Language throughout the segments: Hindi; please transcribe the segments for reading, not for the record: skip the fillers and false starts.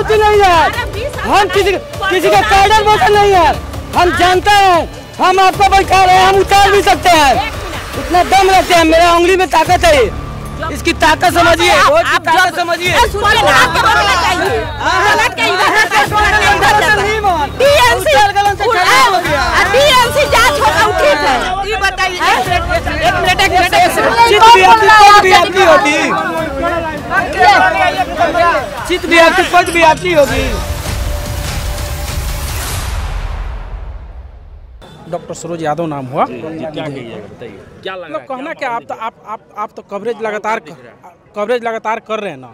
राजनीति नहीं है, हम किसी का कैडर वोटर नहीं है। हम जानते हैं, हम आपको बैठा रहे हैं, हम उतार भी सकते हैं, इतना दम रखते हैं। मेरा उंगली में ताकत है, इसकी ताकत समझिए, ताकत समझिए। चित भी आपकी पद भी आपकी होगी। डॉक्टर सरोज यादव नाम हुआ। क्या कहिएगा, बताइए क्या लग रहा है? कहना क्या, आप तो कवरेज लगातार कर रहे हैं ना।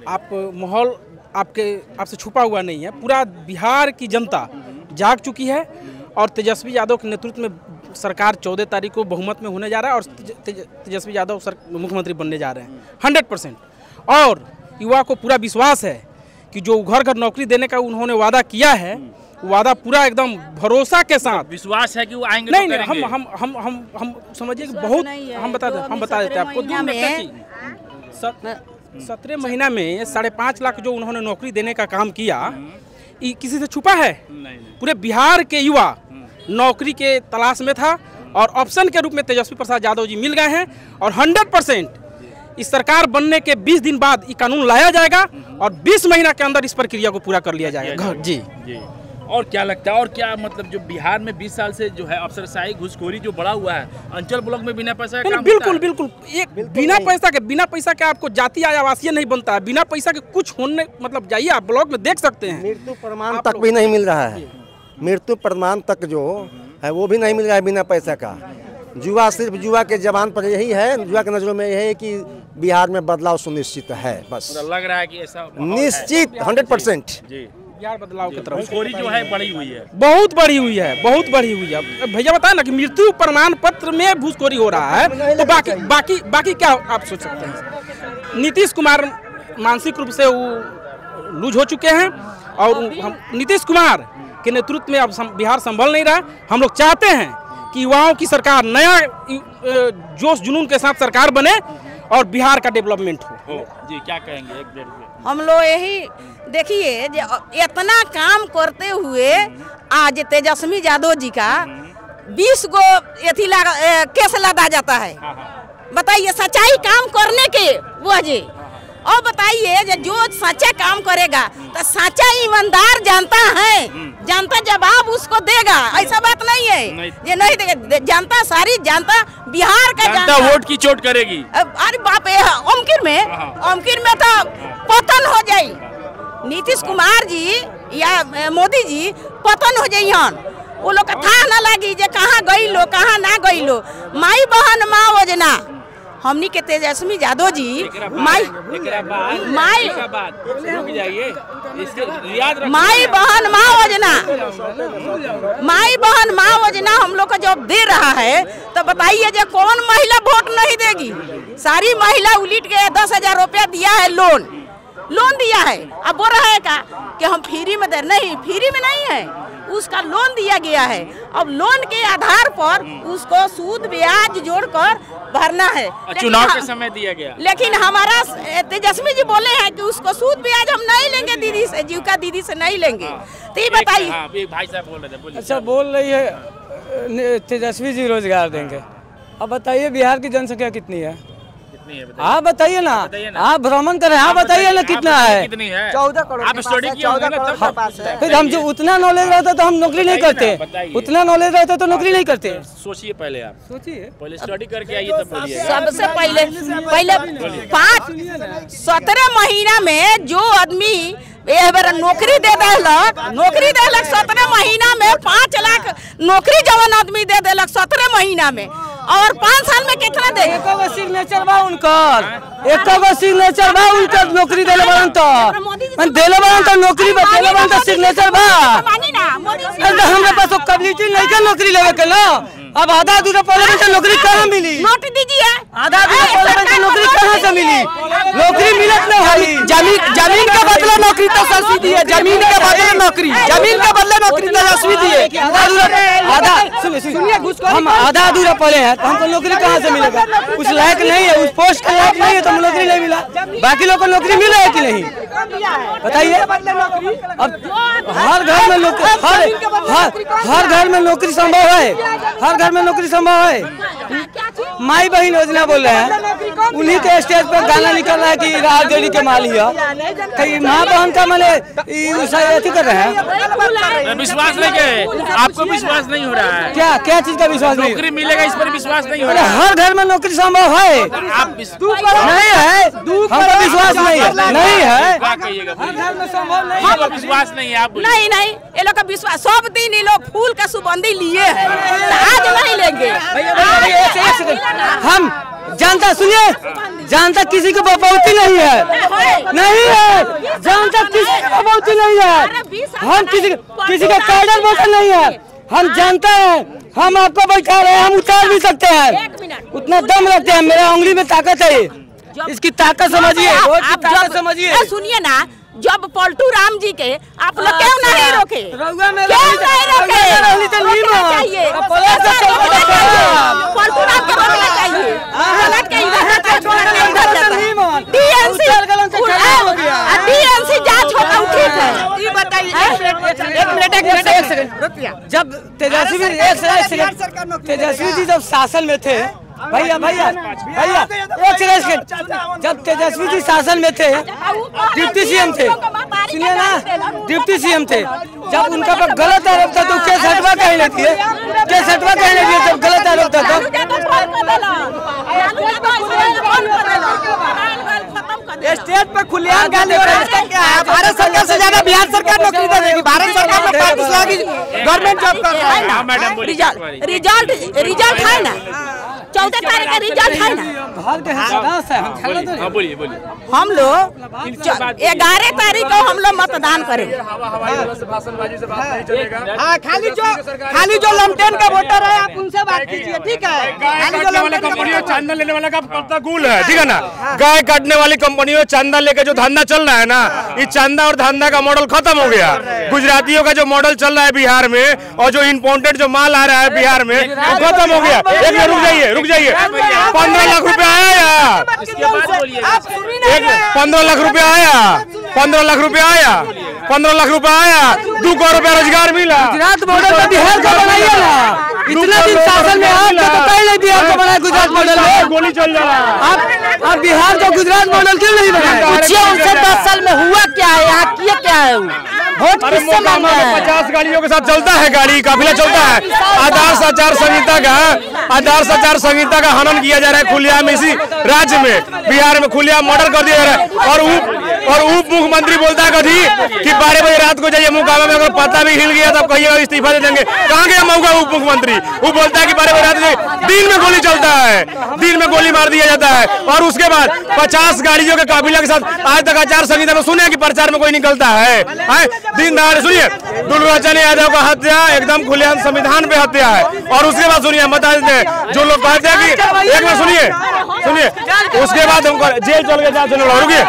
आप माहौल आपसे छुपा हुआ नहीं है। पूरा बिहार की जनता जाग चुकी है और तेजस्वी यादव के नेतृत्व में सरकार 14 तारीख को बहुमत में होने जा रहा है और तेजस्वी यादव मुख्यमंत्री बनने जा रहे हैं 100%। और युवा को पूरा विश्वास है कि जो घर घर नौकरी देने का उन्होंने वादा किया है, वादा पूरा एकदम भरोसा के साथ। विश्वास है कि वो आएंगे? नहीं नहीं, हम समझिए कि बहुत हम बता देते हैं आपको। 17 महीना में 5.5 लाख जो उन्होंने नौकरी देने का काम किया, ये किसी से छुपा है? पूरे बिहार के युवा नौकरी के तलाश में था और ऑप्शन के रूप में तेजस्वी प्रसाद यादव जी मिल गए हैं। और 100% इस सरकार बनने के 20 दिन बाद ये कानून लाया जाएगा और 20 महीना के अंदर इस प्रक्रिया को पूरा कर लिया जाएगा। जी। और क्या लगता है, और क्या मतलब जो बिहार में 20 साल से जो है अफसरशाही घुसखोरी जो बढ़ा हुआ है, अंचल ब्लॉक में बिना पैसा का काम बिल्कुल एक बिना पैसा के आपको जाति आवासीय नहीं बनता है। बिना पैसा के कुछ होने मतलब जाइए आप ब्लॉक में देख सकते हैं, मृत्यु प्रमाण तक भी नहीं मिल रहा है। मृत्यु प्रमाण तक जो है वो भी नहीं मिल रहा है बिना पैसा का। युवा सिर्फ युवा के जबान पर यही है, युवा के नजरों में यही है कि बिहार में बदलाव सुनिश्चित है। बस लग रहा है कि ऐसा निश्चित 100%। बिहार बदलाव की तरफ घुसखोरी जो है बढ़ी हुई है, बहुत बढ़ी हुई है। भैया बताए ना कि मृत्यु प्रमाण पत्र में घुसखोरी हो रहा है, तो बाकी क्या आप सोच सकते हैं? नीतीश कुमार मानसिक रूप से वो लूज हो चुके हैं और नीतीश कुमार के नेतृत्व में अब बिहार संभल नहीं रहा। हम लोग चाहते हैं कि युवाओं की सरकार, नया जोश जुनून के साथ सरकार बने और बिहार का डेवलपमेंट हो। जी, क्या कहेंगे? एक डेढ़ हम लोग यही देखिए, इतना काम करते हुए आज तेजस्वी यादव जी का 20 गो केस लगा जाता है। बताइए, सच्चाई काम करने के वजह। और बताइए, जो सच्चा काम करेगा तो सच्चा ईमानदार जानता है, जनता जवाब उसको देगा। ऐसा बात नहीं है ये नहीं देगा। जनता सारी जनता बिहार का जनता वोट की चोट करेगी। अरे बाप रे, ओमकिर में तो पतन हो जाये। नीतीश कुमार जी या मोदी जी पतन हो जाइहन। वो लोग का था ना लगी जे कहाँ गई लो कहाँ ना गई लो। माई बहन माँ योजना हमनी के तेजस्वी यादव जी माई बहन माँ योजना हम लोग को जब दे रहा है तो बताइए जो कौन महिला वोट नहीं देगी? सारी महिला उलट के 10,000 रुपया दिया है, लोन दिया है। अब बोल रहा है कि हम फ्री में दे, नहीं फ्री में नहीं है, उसका लोन दिया गया है। अब लोन के आधार पर उसको सूद ब्याज जोड़कर भरना है। चुनाव के समय दिया गया। लेकिन हमारा तेजस्वी जी बोले हैं कि उसको सूद ब्याज हम नहीं लेंगे, दीदी से, जीविका दीदी से नहीं लेंगे। तो ये बताइए। भाई साहब बोल रहे थे। अच्छा, बोल रही है तेजस्वी जी रोजगार देंगे। अब बताइए बिहार की जनसंख्या कितनी है? आप बताइए ना, आप भ्रमण करें, आप बताइए ना कितना है? 14 करोड़। आप स्टडी किया होगा ना तब। फिर हम जो उतना नॉलेज रहता तो हम नौकरी नहीं करते, उतना नॉलेज रहता तो नौकरी नहीं करते। सोचिए, पहले आप सोचिए, पहले स्टडी करके आइए तब बोलिए। सबसे पहले 17 महीना में जो आदमी नौकरी दे देलक 17 महीना में 5 लाख नौकरी जवान आदमी दे देलक 17 महीना में। और 5 साल में कितना दे? एको सिग्नेचर बा उनकर, एको सिग्नेचर बा उनकर नौकरी देले बन तो नौकरी बतेले बन तो सिग्नेचर बा। हमरे पास तो कैपेबिलिटी नहीं के नौकरी लेवे के ना। अब आधा अधूरा पढ़े से नौकरी कहाँ मिली? नोट दीजिए। आधा अधूरा पढ़े से नौकरी कहाँ से मिली? नौकरी मिलत नहीं है। जमीन के बदले नौकरी तो सरसी दी है, जमीन के बदले नौकरी तेजस्वी दी है। हम आधा अधूरा पढ़े हैं तो हमको नौकरी कहाँ से मिलेगा? उस लायक नहीं है, उस पोस्ट के लायक नहीं है तो नौकरी नहीं मिला। बाकी लोग को नौकरी मिला है कि नहीं? बताइए। अब हर घर में हर घर में नौकरी संभव है, हर घर में नौकरी संभव है। माई बहन योजना बोल रहे हैं, उन्हीं के स्टेज पर गाना निकल रहा है कि राजदेवी के माल ही है। माँ बहन का मैंने अथी कर रहे हैं। विश्वास नहीं के आपको विश्वास नहीं हो रहा है क्या क्या चीज का विश्वास नहीं? नौकरी मिलेगा इस पर विश्वास नहीं हो रहा है। हर घर में नौकरी संभव है, आप नहीं है, हमको विश्वास नहीं है, नहीं है, क्या कहिएगा? हर घर में संभव नहीं आपको विश्वास नहीं है? आप नहीं नहीं, ये लोग का विश्वास, सब दिन ये लोग फूल का सुगंधी लिए हैं, आज नहीं लेंगे। हम जनता, सुनिए, जनता किसी को बपौती नहीं है, नहीं है, जनता किसी को बपौती नहीं है। हम किसी का कैडर वोटर नहीं है, हम जानते हैं। हम आपको बैठा रहे हैं, हम उतार भी सकते हैं, उतना दम रखते हैं। मेरा उंगली में ताकत है, इसकी ताकत समझिए, आप समझिए। सुनिए ना, जब पलटू राम जी के आप लोग क्यों नहीं रोके? क्यों नहीं रोके? चाहिए पलटू राम के रोकना चाहिए। DNC जांच होता ठीक है। ये बताइए, एक मिनट। जब तेजस्वी जी जब शासन में थे, भैया एक सेकंड, जब तेजस्वी जी शासन में थे, डिप्टी सीएम थे, सुनिए ना, डिप्टी सीएम थे, जब उनका पर गलत आरोप था तो केस हटवा कहीं लेती है, केस हटवा कहीं लेती है जब गलत आरोप था तो। स्टेट पर खुलेआम गाली हो रहा है। क्या है? भारत सरकार से ज्यादा बिहार सरकार नौकरी दे देगी। भारत सरकार में 35 लाख गवर्नमेंट जॉब कर रहा है। रिजल्ट है ना, 14 तारीख का रिजल्ट है ना। बोलिए। हम लोग 11 तारीख को हम लोग मतदान करेंगे। हाँ, खाली जो लमटेन का वोटर है आप उनसे बात कीजिए, ठीक है? कंपनियों चांदा लेने वाला का पत्ता गुल है, ठीक है ना? गाय काटने वाली कंपनियों चांदा लेके जो धंधा चल रहा है ना, ये चांदा और धंधा का मॉडल खत्म हो गया। गुजरातियों का जो मॉडल चल रहा है बिहार में और जो इम्पोर्टेड जो माल आ रहा है बिहार में, वो खत्म हो गया। एक मिनट रुक जाइए। 15 लाख रुपया आया यार, 15 लाख रुपया आया, 15 लाख रुपया आया, 15 लाख रुपया आया, 2 करोड़ रुपया रोजगार मिला। गुजरात मॉडल में बिहार का बनाइए ना, इतना दिन शासन में आप तो पहले बिहार का बनाया गुजरात मॉडल में, गोली चल रहा है। आप बिहार का गुजरात मॉडल क्यों नहीं बनाया? पूछिए उनसे 10 साल में हुआ क्या है, यहाँ किए क्या है? वोट किससे मांगा है? 50 गाड़ियों के साथ चलता है, गाड़ी काफिला चलता है। आदर्श आचार संहिता का हनन किया जा रहा है खुलेआम इसी राज्य में, बिहार में खुलेआम मर्डर कर दिया जा रहा है। और उप मुख्यमंत्री बोलता है कभी कि 12 बजे रात को जाइए मुकाबले में, अगर पता भी हिल गया तब कहिएगा इस्तीफा दे देंगे। कहाँ गया मौका उप मुख्यमंत्री? वो बोलता है कि 12 बजे रात दिन में गोली चलता है, दिन में गोली मार दिया जाता है। और उसके बाद 50 गाड़ियों के काफिला के साथ आज तक आचार संहिता में सुने कि प्रचार में कोई निकलता है? दिन दहाड़े सुनिए, दुर्गाचरण यादव का हत्या एकदम खुलेआम संविधान पे हत्या है। और उसके बाद सुनिए, बता देते हैं जो लोग कहते हैं कि एक बार सुनिए, उसके बाद हमको जेल चल गया, रुकिए।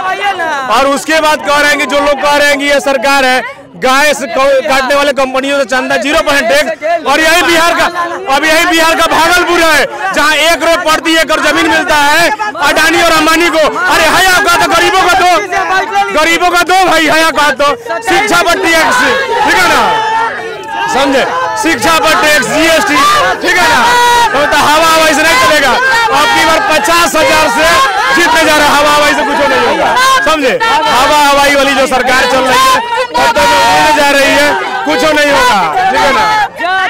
और उसके बाद कह रहे हैं कि जो लोग कह रहे हैं कि ये सरकार है गाय से काटने वाले कंपनियों से चंदा 0% टैक्स। और यही बिहार का भागलपुर है जहां 1 करोड़ प्रति एकड़ जमीन मिलता है अडानी और अंबानी को। अरे हया का तो गरीबों का दो भाई, हया का तो शिक्षा पर टैक्स, ठीक है ना, समझे? शिक्षा पर टैक्स, GST, ठीक है ना? तो हवा हवाई से नहीं चलेगा। अब की बार 50,000 से जीतने जा रहा है, हवा हवाई से कुछ नहीं होगा, समझे? हवा हवाई वाली जो सरकार चल रही है तो जा रही है, कुछ नहीं होगा, ठीक है ना?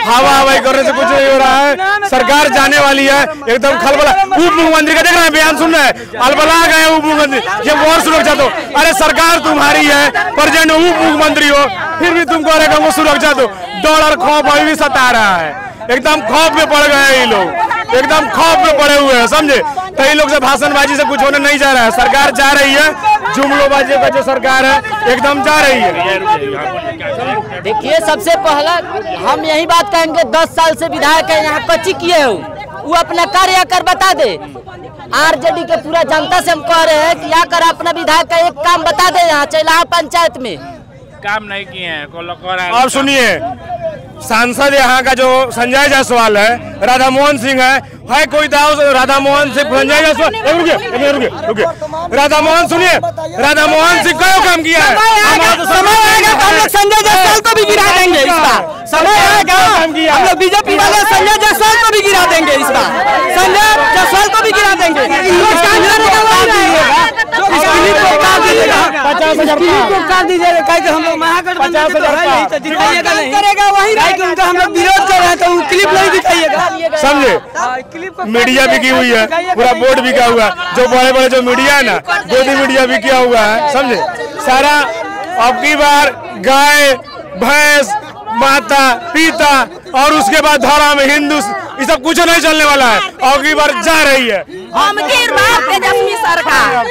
हवा हवाई करने से कुछ नहीं हो रहा है। सरकार जाने वाली है, एकदम खलबला। उप मुख्यमंत्री का देख रहे हैं, बयान सुन रहे हैं, अलबला गए उप मुख्यमंत्री, ये और सुरक्षा दो। अरे सरकार तुम्हारी है, प्रेजेंट उप मुख्यमंत्री हो, फिर भी तुमको अरे वो सुरक्षा दो। डर और खौफ अभी भी सता रहा है, एकदम खौफ में पड़ गए हैं ये लोग, एकदम खौफ में पड़े हुए हैं, समझे? कई लोग से भाषणबाजी से कुछ होने नहीं जा रहा है। सरकार जा रही है, जुमलोबाजी का जो सरकार है एकदम जा रही है। देखिए, सबसे पहला हम यही बात कहेंगे, 10 साल से विधायक है यहाँ, कच्ची किए हो, वो अपना कार्य कर बता दे। आरजेडी के पूरा जनता से हम कह रहे हैं कि आकर अपना विधायक का एक काम बता दे, यहाँ चला पंचायत में काम नहीं किए हैं। और सुनिए, सांसद यहाँ का जो संजय जायसवाल है, राधा मोहन सिंह है, है कोई दाव राधा मोहन सिंह संजय जायसवाल, रुकिए राधा मोहन सुनिए, राधा मोहन सिंह क्या काम किया है? समय आएगा तो हम लोग संजय जायसवाल को भी गिरा देंगे इस बार। समय आएगा हम लोग बीजेपी वाले संजय जायसवाल को भी गिरा देंगे इस बार। संजय जायसवाल को भी गिरा देंगे। 50,000 हम लोग महागठबंधन दिखाइएगा नहीं करेगा वही उनका हम लोग विरोध कर रहे हैं तो क्लिप नहीं दिखाइएगा, समझे? मीडिया बिकी हुई है, पूरा बोर्ड बिका हुआ है, जो बड़े बड़े जो मीडिया है ना, गोदी मीडिया बिका हुआ है, समझे? सारा अब की बार गाय भैंस माता पिता और उसके बाद धर्म में हिंदू ये सब कुछ नहीं चलने वाला है। और की बार जा रही है तेजस्वी सरकार,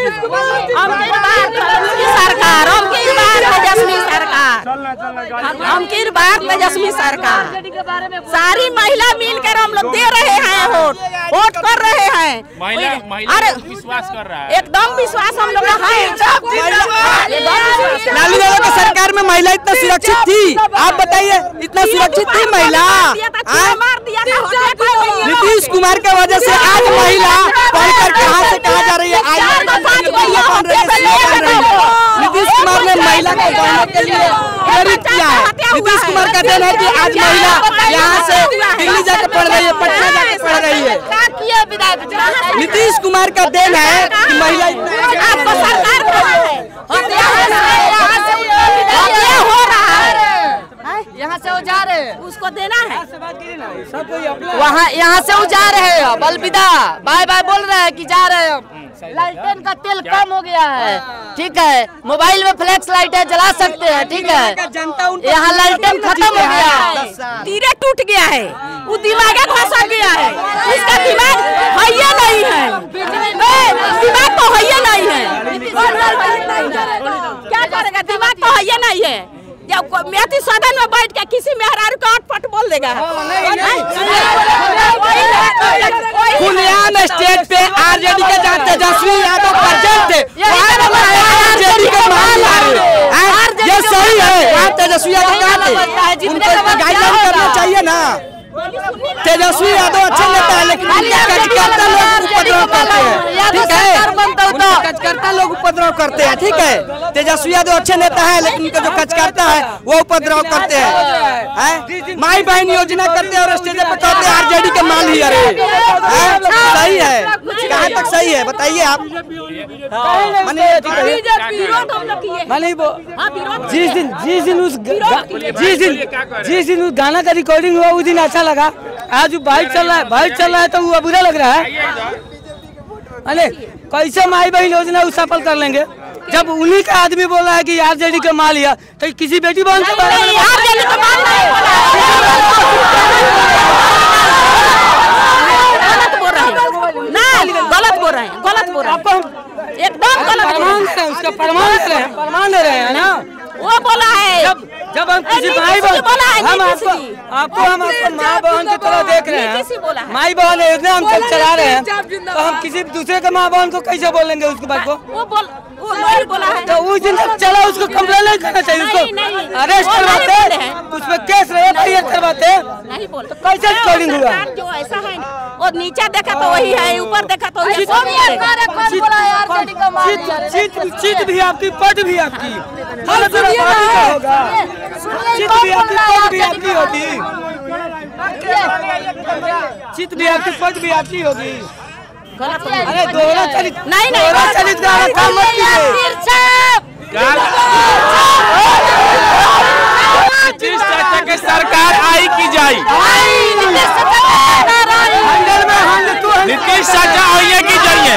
तेजस्वी सरकार, सारी महिला मिलकर हम लोग दे रहे हैं, वोट कर रहे हैं। अरे विश्वास कर रहा है, एकदम विश्वास हम लोग है। लालू यादव की सरकार में महिला इतना सुरक्षित थी? आप बताइए, इतना सुरक्षित थी महिला? नीतीश कुमार के वजह से आज महिला पढ़कर कहां से कहां जा रही है। नीतीश कुमार ने महिला को पढ़ने के लिए प्रेरित किया है। नीतीश कुमार का देन है कि आज महिला यहाँ से दिल्ली जाकर पढ़ रही है, पटना जाकर पढ़ रही है। नीतीश कुमार का देन है कि महिला यहाँ से वो जा रहे हैं, उसको देना है, वहाँ यहाँ से वो जा रहे हैं, अब अलविदा बाय बाय बोल रहे हैं कि जा रहे हैं। लालटेन का तेल कम हो गया है, ठीक है, मोबाइल में फ्लैश लाइट जला सकते हैं, ठीक है, यहाँ लालटेन खत्म हो गया है, तीरे टूट गया है, वो दिमाग घसा गया है, इसका दिमाग हैया नहीं है, दिमाग तो हैया नहीं है, क्या करेगा? दिमाग तो हैया नहीं है। जब मेथी सदन में बैठ के किसी मेहरारू का अटपट बोल देगा। खुलेआम स्टेज पे आरजेडी के जहाँ तेजस्वी यादव प्रेजेंट थे, आरजेडी के मान ला रहे, ये सही है? वहाँ तेजस्वी यादव कहाँ थे? उनको गाइडलाइन करना चाहिए ना। तेजस्वी यादव अच्छे नेता है, लेकिन कार्यकर्ता लोग उपद्रव करते हैं, ठीक है, कार्यकर्ता लोग उपद्रव करते हैं, ठीक है। तेजस्वी यादव अच्छे नेता है, लेकिन उनका जो कार्यकर्ता है वो उपद्रव करते हैं, माई बहन योजना करते हैं और स्टेज पे कहते हैं आरजेडी के माल ही। अरे सही है? कहाँ तक सही है बताइए आप? जिस दिन उस गाना का रिकॉर्डिंग हुआ उस दिन अच्छा लगा। आज बाइक चल रहा है तो वो बुरा लग रहा है। अरे कैसे माई बहन योजना सफल कर लेंगे जब उन्हीं का आदमी बोल रहा है कि आरजेडी का माल लिया, तो किसी बेटी बहन के बारे में गलत बोल रहे हैं, एकदम गलत। उसका प्रमाण दे रहे हैं ना। वो बोला है जब हम किसी माई बहन हम आपको माँ बहन की तरह देख रहे हैं, माई बहन योजना हम चला रहे हैं, तो हम किसी दूसरे के माँ बहन को कैसे बोलेंगे उसके बाद को? वो नहीं बोला है। तो उस दिन तक चला, उसको कंप्लेन नहीं करना चाहिए, उसको अरेस्ट करवाते, उसमें केस रहे करवाते, नहीं बोल। तो कैसे रिकॉर्डिंग हुआ? जो ऐसा है वो नीचे देखा तो वही है, ऊपर देखा तो वही। चित भी आपकी, पद भी आपकी, होगा चित भी आपकी, पद भी आपकी होगी, चित भी आपकी, पद भी आपकी होगी। अरे दोहरा चलित नहीं दोहरा चलित गाना काम मत कीजिए। नीतीश चाचा की सरकार आई की जाई, नीतीश चाचा आइए की जाइए,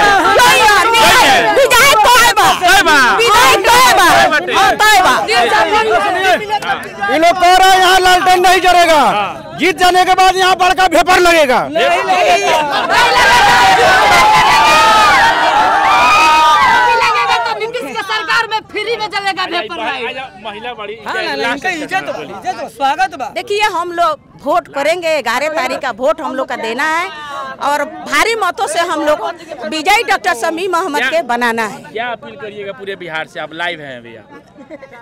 ये लोग कह रहे हैं यहाँ लालटेन नहीं जलेगा, जीत जाने के बाद यहाँ बड़का भेपर लगेगा। फ्री में चलेगा भेपर महिला बड़ी स्वागत बा। देखिए, हम लोग वोट करेंगे, 11 तारीख का वोट हम लोग का देना है और भारी मतों से हम लोग विजयी डॉक्टर शमीम अहमद के बनाना है। क्या अपील करिएगा पूरे बिहार से? आप लाइव हैं भैया,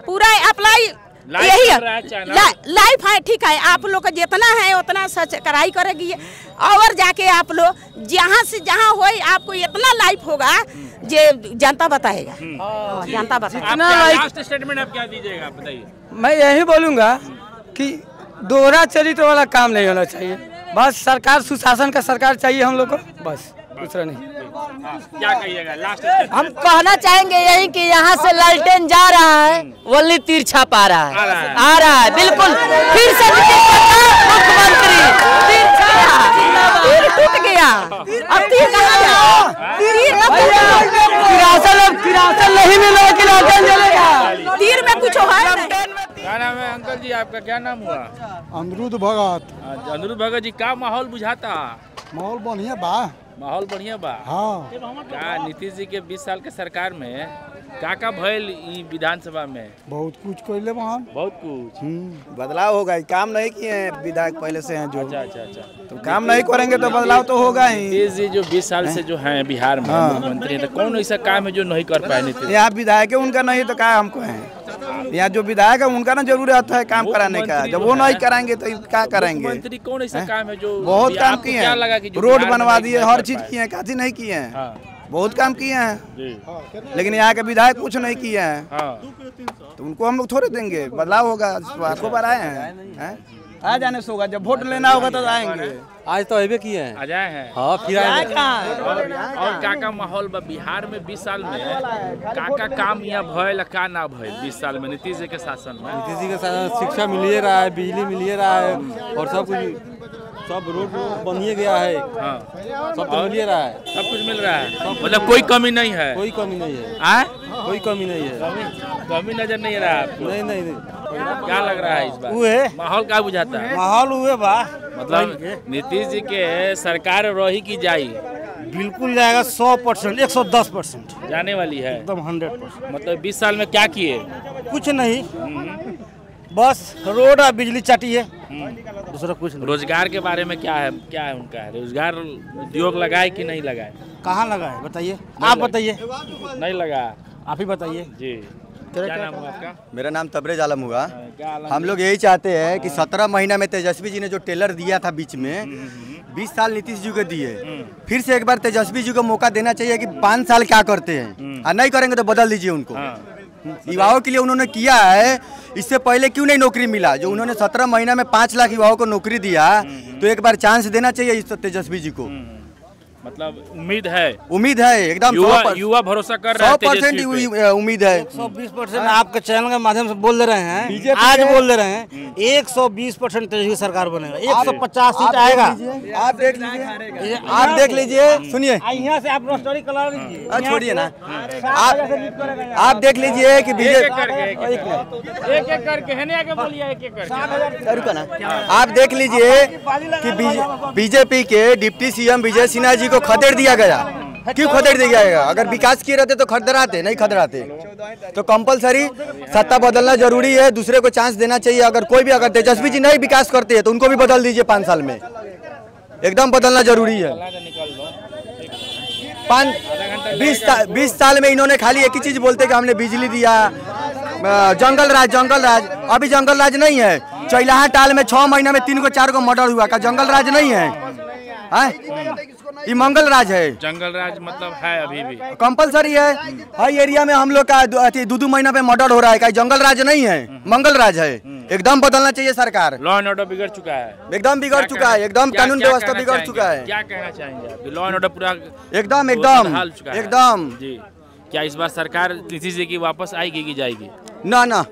पूरा अप्लाई यही लाइफ है। ठीक है, आप लोग का जितना है उतना सच कराई करेगी और जाके आप लोग जहाँ से जहाँ हो आपको इतना लाइफ होगा जे जनता बताएगा। जनता बताएगा। लास्ट स्टेटमेंट आप क्या दीजिएगा, बताइए। मैं यही बोलूँगा कि दोहरा चरित्र वाला काम नहीं होना चाहिए। बस सरकार सुशासन का सरकार चाहिए हम लोग को, बस दूसरा नहीं। क्या कहिएगा लास्ट? हम कहना चाहेंगे यही कि यहाँ से लालटेन जा रहा है, वल्ली तीर छापा रहा है, आ रहा है बिल्कुल। फिर से मुख्यमंत्री तीर टूट गया। अब तीर कहाँ गया? किरासन नहीं मिला, किरासन जलेगा। तीर में कुछ है। क्या नाम है अंकल जी आपका? क्या नाम हुआ? अमरूद भगत। अनिरुद्ध भगत जी, क्या माहौल बुझाता? माहौल बढ़िया बा। माहौल बढ़िया बा। हाँ। क्या नीतीश जी के 20 साल के सरकार में का भइल ई विधानसभा में? बहुत कुछ कैले वहाँ। बहुत कुछ बदलाव होगा। काम नहीं किए हैं विधायक पहले से हैं जो। अच्छा। तो काम नहीं करेंगे तो बदलाव तो होगा ही। नीतीश जी जो 20 साल से जो हैं बिहार में मुख्यमंत्री हैं, तो कौन ऐसा काम है जो नहीं कर पाए नीतीश? यहाँ विधायक है उनका नहीं तो क्या हमको है। यहाँ जो विधायक है उनका ना जरूरत है काम कराने का। जब वो नहीं कराएंगे तो क्या करेंगे? मुख्यमंत्री कौन ऐसा काम है जो बहुत काम किए हैं। रोड बनवा दिए, हर चीज किए हैं। काजी नहीं किए हैं, बहुत काम किए हैं। लेकिन यहाँ के विधायक कुछ नहीं किए हैं। तो उनको हम लोग थोड़े देंगे। बदलाव होगा। आपको बार आए हैं, आ जाने से होगा। जब वोट लेना होगा तो आएंगे। आज तो अबे किए हैं। आ जाए हैं। हाँ, फिर आए और का माहौल बा बिहार में 20 साल में? का काम यहाँ भयल का ना भयल 20 साल में नीतीश जी के शासन में? नीतीश जी के साथ शिक्षा मिलिए रहा है, बिजली मिलिए रहा है और सब कुछ, सब रोड बनिए गया है। सब तो मिलिए रहा है, सब कुछ मिल रहा है। मतलब कोई कमी नहीं है? कोई कमी नहीं है। कोई कमी नहीं है। कमी नजर नहीं रहा आपको? नहीं। क्या लग रहा है इस बार? माहौल क्या बुझाता है? माहौल हुए बा। मतलब नीतीश जी के सरकार रही की जाई? बिल्कुल जाएगा 100%, 110% जाने वाली है एकदम 100%। मतलब 20 साल में क्या किए? कुछ नहीं, बस रोड और बिजली चाटी है, दूसरा कुछ नहीं। रोजगार के बारे में क्या है उनका? रोजगार उद्योग लगाए कि नहीं लगाए? कहाँ लगा है बताइए, आप बताइए। नहीं लगा, आप ही बताइए जी। क्या नाम हुआ आपका? मेरा नाम तबरेज आलम हुआ। हम लोग यही चाहते हैं कि 17 महीना में तेजस्वी जी ने जो टेलर दिया था बीच में, 20 साल नीतीश जी को दिए। फिर से एक बार तेजस्वी जी को मौका देना चाहिए कि 5 साल क्या करते हैं, और नहीं करेंगे तो बदल दीजिए उनको। युवाओं के लिए उन्होंने किया है, इससे पहले क्यों नहीं नौकरी मिला? जो उन्होंने 17 महीना में 5 लाख युवाओं को नौकरी दिया, तो एक बार चांस देना चाहिए इस तेजस्वी जी को। मतलब उम्मीद है एकदम युवा भरोसा कर रहे हैं। 100% उम्मीद है। 120% आपके चैनल के माध्यम से बोल दे रहे हैं, आज बोल दे रहे हैं 120% तेजस्वी सरकार बनेगा, 150 सीट आएगा। आप देख लीजिए, सुनिए, यहाँ से आप स्टोरी करा लीजिए, छोड़िए ना। आप देख लीजिए कि आप देख लीजिए कि बीजेपी के डिप्टी सीएम विजय सिन्हा जी को खदेड़ दिया गया। क्यों खदेड़ दिया गया? अगर विकास किए रहते तो खदराते, नहीं खदराते। तो कंपलसरी सत्ता बदलना जरूरी है, दूसरे को चांस देना चाहिए। अगर कोई भी, अगर तेजस्वी जी नहीं विकास करते हैं तो उनको भी बदल दीजिए 5 साल में, एकदम बदलना जरूरी है। 20 साल में इन्होंने खाली एक ही चीज बोलते कि हमने बिजली दिया, जंगल राज। अभी जंगल राज नहीं है। चैलाहा टाल में 6 महीना में 3 को 4 को मर्डर हुआ, का जंगल राज नहीं है? ये मंगल राज है। जंगल राज मतलब है अभी भी कंपलसरी है। हर एरिया में हम लोग का 2-2 महीना पे मर्डर हो रहा है, का जंगल राज नहीं है, मंगल राज है। एकदम बदलना चाहिए सरकार। लॉ एंड ऑर्डर बिगड़ चुका है, एकदम बिगड़ चुका है, एकदम कानून व्यवस्था बिगड़ चुका है। क्या कहना चाहेंगे आप? लॉ एंड ऑर्डर पूरा एकदम जी। क्या इस बार सरकार नीतीश जी की वापस आएगी कि जाएगी? ना,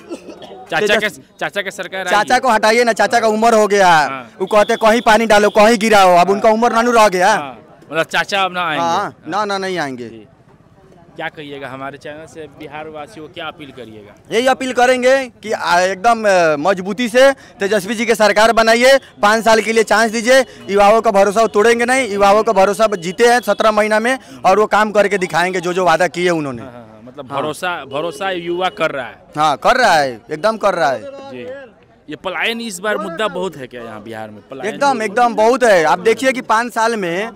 चाचा के सरकार चाचा को हटाइए ना। चाचा का उम्र हो गया, वो कहते कहीं पानी डालो कहीं गिराओ, अब उनका उम्र नानू रह गया। मतलब चाचा अब ना आएंगे? ना नहीं आएंगे। क्या कहिएगा हमारे चैनल से बिहार वासियों को, क्या अपील करिएगा? यही अपील करेंगे कि एकदम मजबूती से तेजस्वी जी के सरकार बनाइए, 5 साल के लिए चांस दीजिए। युवाओं का भरोसा तोड़ेंगे नहीं, युवाओं का भरोसा जीते हैं 17 महीना में, और वो काम करके दिखाएंगे जो वादा किए उन्होंने। मतलब भरोसा युवा कर रहा है। हाँ, कर रहा है, एकदम कर रहा है जी। ये पलायन इस बार मुद्दा बहुत है क्या यहाँ बिहार में? पलायन एकदम बहुत है। आप देखिए कि 5 साल में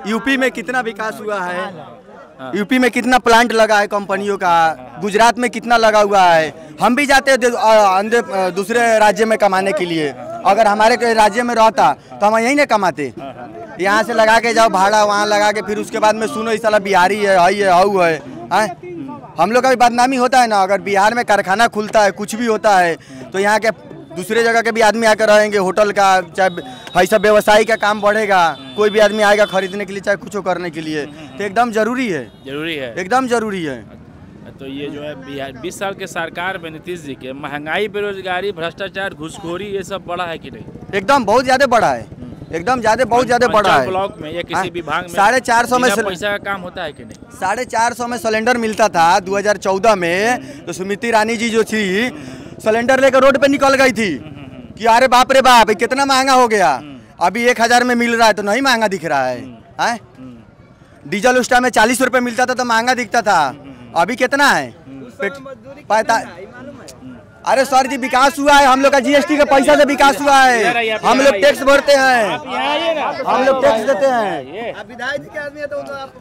यूपी में कितना विकास हुआ है, यूपी में कितना प्लांट लगा है कंपनियों का, गुजरात में कितना लगा हुआ है। हम भी जाते हैं दूसरे राज्य में कमाने के लिए, अगर हमारे राज्य में रहता तो हम यहीं ना कमाते। यहाँ से लगा के जाओ भाड़ा, वहाँ लगा के फिर उसके बाद में सुनो इस साला बिहारी है, हई है, हाउ है। हम लोग का भी बदनामी होता है ना। अगर बिहार में कारखाना खुलता है, कुछ भी होता है, तो यहाँ के दूसरे जगह के भी आदमी आकर रहेंगे, होटल का चाहे ऐसा व्यवसायी का काम बढ़ेगा, कोई भी आदमी आएगा खरीदने के लिए, चाहे कुछ करने के लिए, तो एकदम जरूरी है, एकदम जरूरी है। तो ये जो है बिहार 20 साल के सरकार में नीतीश जी के महंगाई, बेरोजगारी, भ्रष्टाचार, घुसखोरी, ये सब बड़ा है कि नहीं? एकदम बहुत ज्यादा बड़ा है, एकदम ज्यादा बहुत ज्यादा बड़ा है। ब्लॉक में या किसी विभाग में 450 में पैसा का काम होता है कि नहीं? 450 में सिलेंडर मिलता था 2014 में। तो स्मृति ईरानी जी जो थी, सिलेंडर लेकर रोड पे निकल गई थी कि अरे बाप रे बाप कितना महंगा हो गया। अभी 1000 में मिल रहा है तो नहीं महंगा दिख रहा है। डीजल उस टाइम में 40 रुपए मिलता था तो महंगा दिखता था, अभी कितना है? अरे सर जी विकास हुआ है, हम लोग का जीएसटी का पैसा से विकास हुआ है। हम लोग टैक्स भरते हैं, हम लोग टैक्स देते हैं।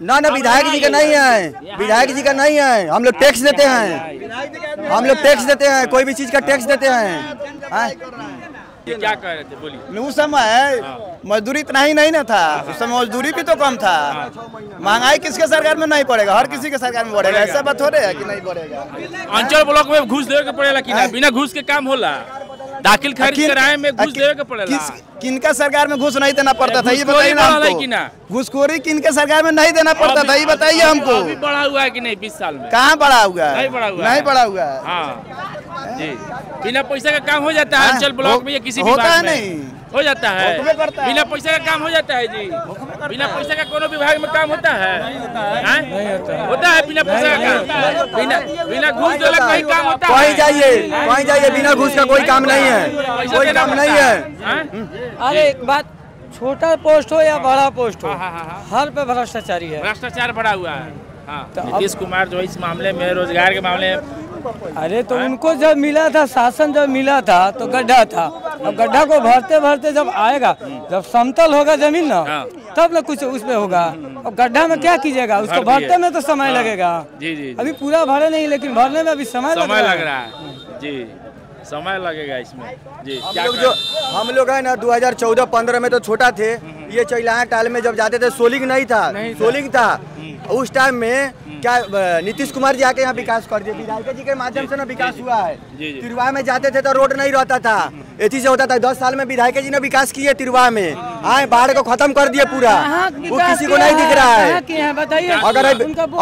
ना विधायक जी का नहीं है, विधायक जी का नहीं है, हम लोग टैक्स देते हैं, हम लोग टैक्स देते हैं, कोई भी चीज का टैक्स देते हैं। क्या कह रहे थे, बोलिए। उस समय मजदूरी इतना ही नहीं ना था, उस समय मजदूरी भी तो कम था। महंगाई किसके सरकार में नहीं पड़ेगा, हर किसी के सरकार में बढ़ेगा। ऐसा बात हो रहा है कि नहीं बढ़ेगा? अंचल ब्लॉक में घूस देवे के पड़ेगा कि ना? बिना घूस के काम होला? दाखिल खारिज कराए में घूस देवे के पड़ेगा? किनका सरकार में घूस नहीं देना पड़ता था, ये बताइए ना हमको। घूसखोरी किनके सरकार में नहीं देना पड़ता था, ये बताइए हमको। अभी बढ़ा हुआ है कि नहीं 20 साल में? कहाँ बढ़ा हुआ है? नहीं बढ़ा हुआ, नहीं बढ़ा हुआ है। हाँ जी, बिना पैसा का काम हो जाता है अंचल ब्लॉक में या किसी विभाग में? नहीं हो जाता है, बिना पैसा का काम हो जाता है जी। बिना पैसा का कोनो विभाग में काम होता है? होता है बिना पैसा का काम? बिना घूस देला कोई काम होता है? कहीं जाइए बिना घूस का कोई काम नहीं है, कोई काम नहीं है। अरे एक बात, छोटा पोस्ट हो या बड़ा पोस्ट हो, हर पे भ्रष्टाचारी है, भ्रष्टाचार बढ़ा हुआ है। तो नीतीश कुमार जो इस मामले में, रोजगार के मामले में, अरे तो उनको जब मिला था, शासन जब मिला था तो गड्ढा था। अब गड्ढा को भरते भरते जब आएगा, जब समतल होगा जमीन ना, तब ना कुछ उसमें होगा। अब गड्ढा में क्या कीजिएगा, उसको भरते में तो समय लगेगा। जी। अभी पूरा भरे नहीं, लेकिन भरने में अभी समय लग रहा है जी, समय लगेगा इसमें जी। हम लोग है ना 2014-15 में तो छोटा थे, ये चैलाया टाल में जब जाते थे सोलिंग नहीं था, सोलिंग था। उस टाइम में क्या नीतीश कुमार जी आके यहाँ विकास कर दिए, विधायक जी के माध्यम से ना विकास हुआ है। तिरवा में जाते थे तो रोड नहीं रहता था, एथी से होता था। 10 साल में विधायक जी ने विकास किए तिरवा में, आए बाढ़ को खत्म कर दिए पूरा, वो किसी को नहीं दिख रहा है। बताइए,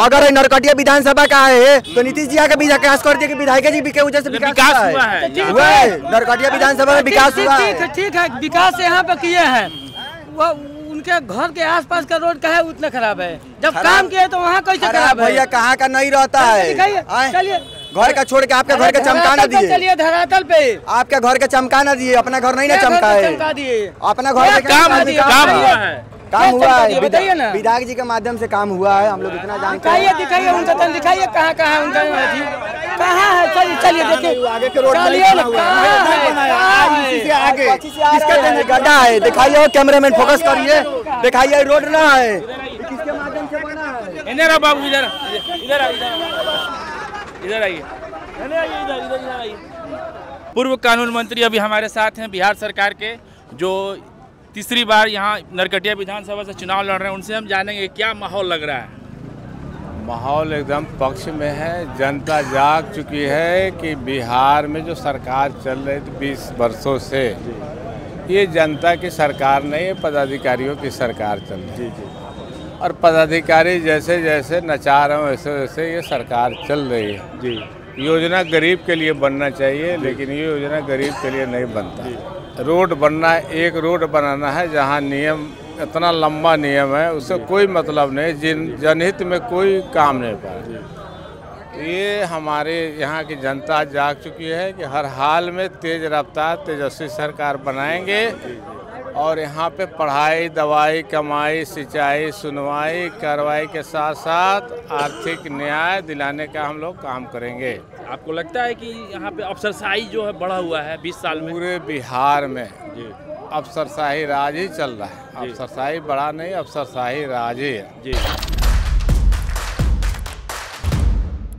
अगर नरकटिया विधानसभा का है तो नीतीश जी आके विकास कर दिए कि विधायक जी के वजह से विकास हुआ है। नरकटिया विधानसभा में विकास हुआ है, ठीक है, विकास यहाँ पे किए हैं। वो उनके घर के आसपास का रोड का है उतना खराब है, जब काम किया तो वहाँ कैसे खराब है? भैया कहाँ का नहीं रहता है, चलिए घर का छोड़ के आपके घर के चमका ना दिए, चलिए धरातल पे आपके घर के चमका ना दिए, अपना घर नहीं ना चमका है, अपना घर काम हुआ है। बताइए ना, विधायक जी के माध्यम से काम हुआ है, हम लोग इतना जानते हैं। दिखाइए उनका तन, दिखाइए कहाँ कहाँ उनका कहाँ है? चलिए देखिए आगे के रोड आगे गड्ढा है, दिखाइए कैमरामैन फोकस करिए, दिखाइए रोड ना है, किसके माध्यम से बना है? इधर बाबू, इधर आइए, इधर आइए। पूर्व कानून मंत्री अभी हमारे साथ हैं, बिहार सरकार के, जो तीसरी बार यहाँ नरकटिया विधानसभा से चुनाव लड़ रहे हैं। उनसे हम जानेंगे क्या माहौल लग रहा है। माहौल एकदम पक्ष में है, जनता जाग चुकी है कि बिहार में जो सरकार चल रही थी 20 वर्षों से, ये जनता की सरकार नहीं है, पदाधिकारियों की सरकार चल रही है। और पदाधिकारी जैसे जैसे नचा रहे हैं वैसे वैसे ये सरकार चल रही है जी। योजना गरीब के लिए बनना चाहिए, लेकिन ये योजना गरीब के लिए नहीं बनता। रोड बनना है, एक रोड बनाना है जहाँ नियम, इतना लंबा नियम है, उससे कोई मतलब नहीं, जनहित में कोई काम नहीं पा। ये हमारे यहाँ की जनता जाग चुकी है कि हर हाल में तेज रफ्तार तेजस्वी सरकार बनाएंगे और यहाँ पे पढ़ाई, दवाई, कमाई, सिंचाई, सुनवाई, कार्रवाई के साथ साथ आर्थिक न्याय दिलाने का हम लोग काम करेंगे। आपको लगता है कि यहाँ पे अफसरशाही जो है बढ़ा हुआ है 20 साल में? पूरे बिहार में अफसरशाही राज ही चल रहा है, अफसरशाही बड़ा नहीं, अफसरशाही राज ही है जी।